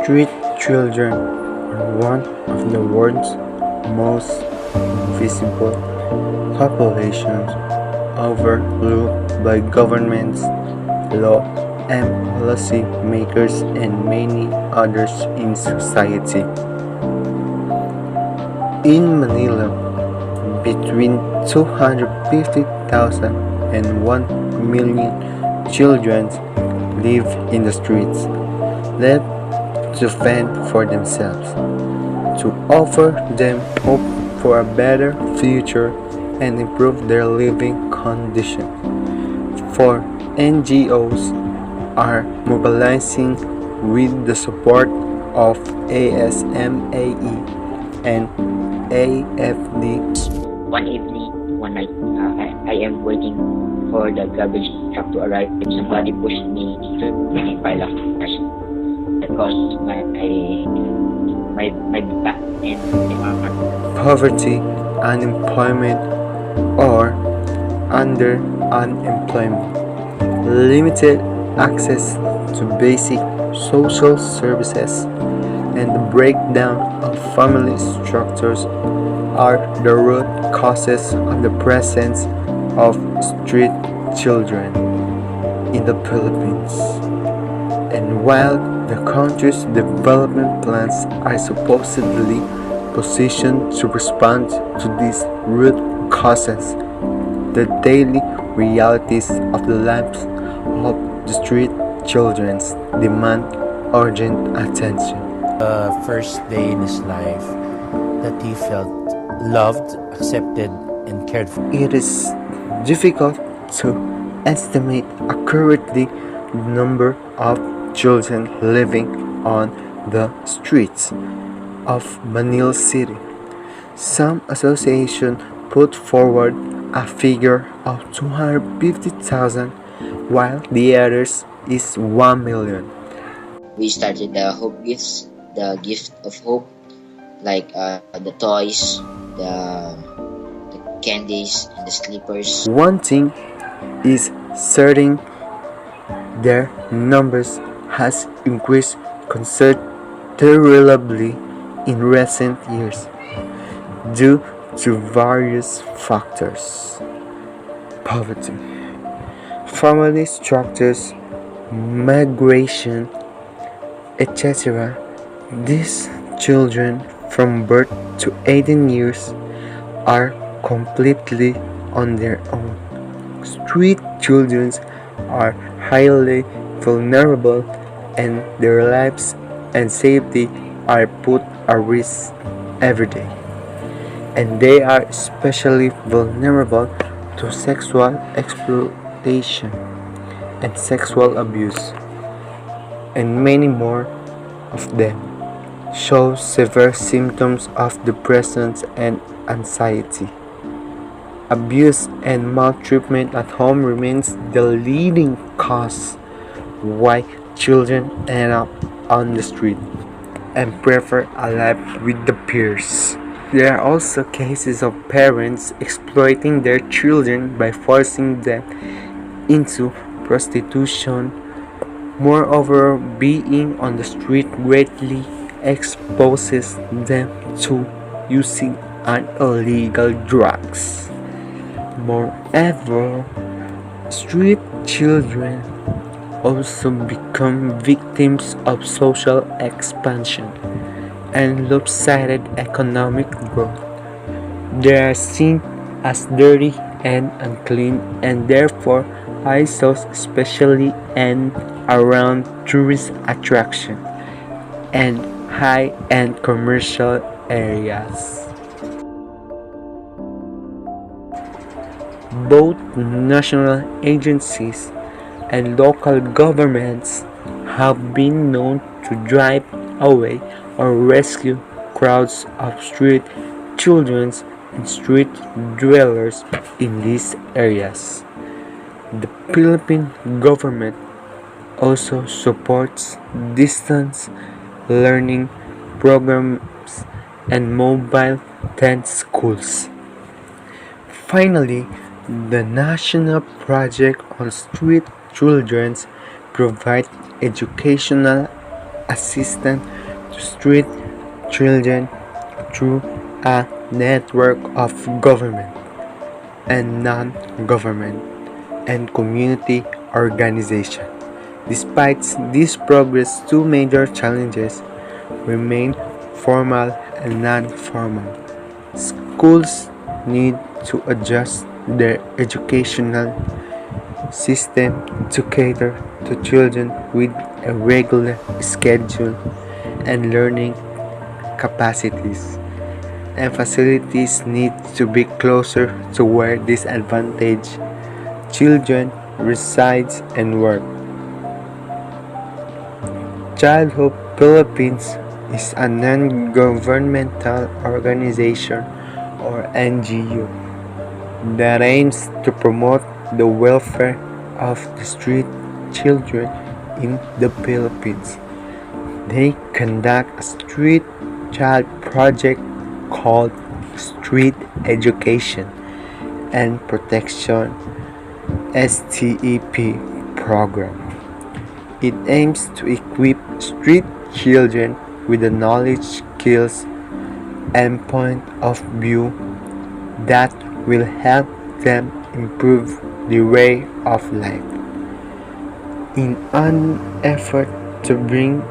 Street children are one of the world's most visible populations, overlooked by governments, law and policy makers, and many others in society. In Manila, between 250,000 and 1 million children live in the streets, left to fend for themselves. To offer them hope for a better future and improve their living condition. For NGOs are mobilizing with the support of ASMAE and AFD. One evening, one night, I am waiting for the garbage truck to arrive. Somebody pushed me into a pile of trash. That caused my back and my arm. Poverty, unemployment, or under unemployment, limited access to basic social services, and the breakdown of family structures are the root causes of the presence of street children in the Philippines. And while the country's development plans are supposedly positioned to respond to these root causes, the daily realities of the lives of the street children demand urgent attention. The first day in his life that he felt loved, accepted, and cared for. It is difficult to estimate accurately the number of children living on the streets of Manila City. Some associations put forward a figure of 250,000, while the others is 1 million. We started the hope gifts, the gift of hope, like the toys, the candies, and the slippers. One thing is certain, their numbers has increased considerably in recent years due to various factors: poverty, family structures, migration, etc. These children from birth to 18 years are completely on their own. Street children are highly vulnerable, and their lives and safety are put at risk every day. And they are especially vulnerable to sexual exploitation and sexual abuse, and many more of them show severe symptoms of depression and anxiety. Abuse and maltreatment at home remains the leading cause why children end up on the street and prefer a life with the peers. There are also cases of parents exploiting their children by forcing them into prostitution. Moreover, being on the street greatly exposes them to using illegal drugs. Moreover, street children also become victims of social expansion and lopsided economic growth. They are seen as dirty and unclean, and therefore eyesores, especially and around tourist attraction and high-end commercial areas. Both national agencies and local governments have been known to drive away or rescue crowds of street children and street dwellers in these areas. The Philippine government also supports distance learning programs and mobile tent schools. Finally, the National Project on Street Children provides educational assistance to street children through a network of government and non-government and community organizations. Despite this progress, two major challenges remain: formal and non-formal. Schools need to adjust their educational system to cater to children with a regular schedule and learning capacities, and facilities need to be closer to where disadvantaged children reside and work. Child Hope Philippines is a non-governmental organization or NGO that aims to promote the welfare of the street children in the Philippines. They conduct a street child project called Street Education and Protection STEP program. It aims to equip street children with the knowledge, skills, and point of view that will help them improve their way of life. In an effort to bring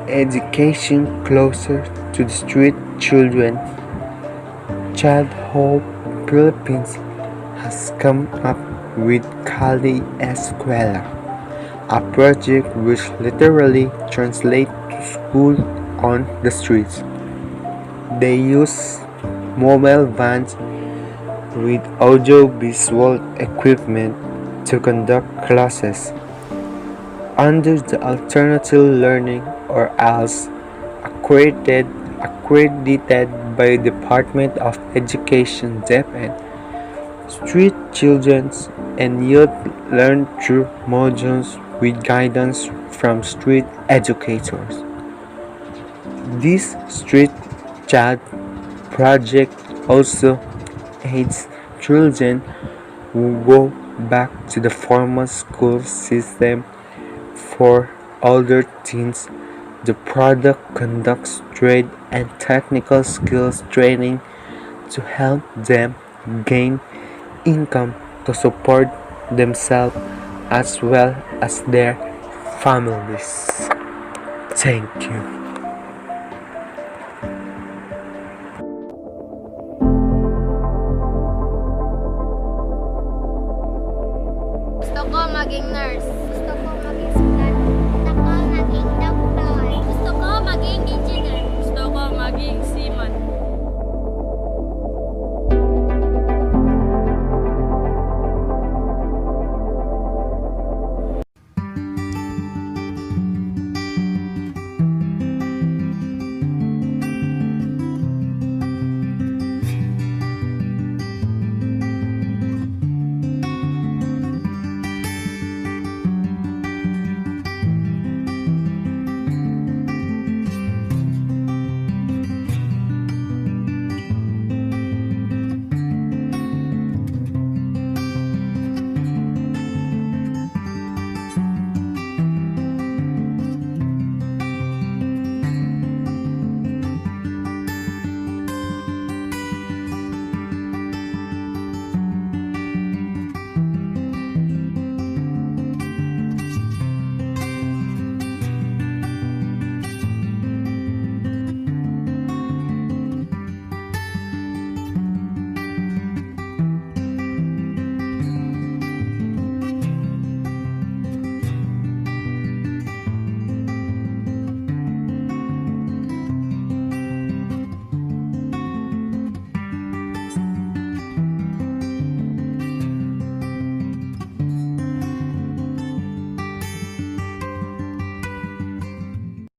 education closer to the street children, Child Hope Philippines has come up with Kali Escuela, a project which literally translates to school on the streets. They use mobile vans with audio-visual equipment to conduct classes under the Alternative Learning or ALS accredited by the Department of Education DepEd. Street children and youth learn through modules with guidance from street educators. This street child project also aids children who go back to the formal school system. For older teens, the product conducts trade and technical skills training to help them gain income to support themselves as well as their families. Thank you.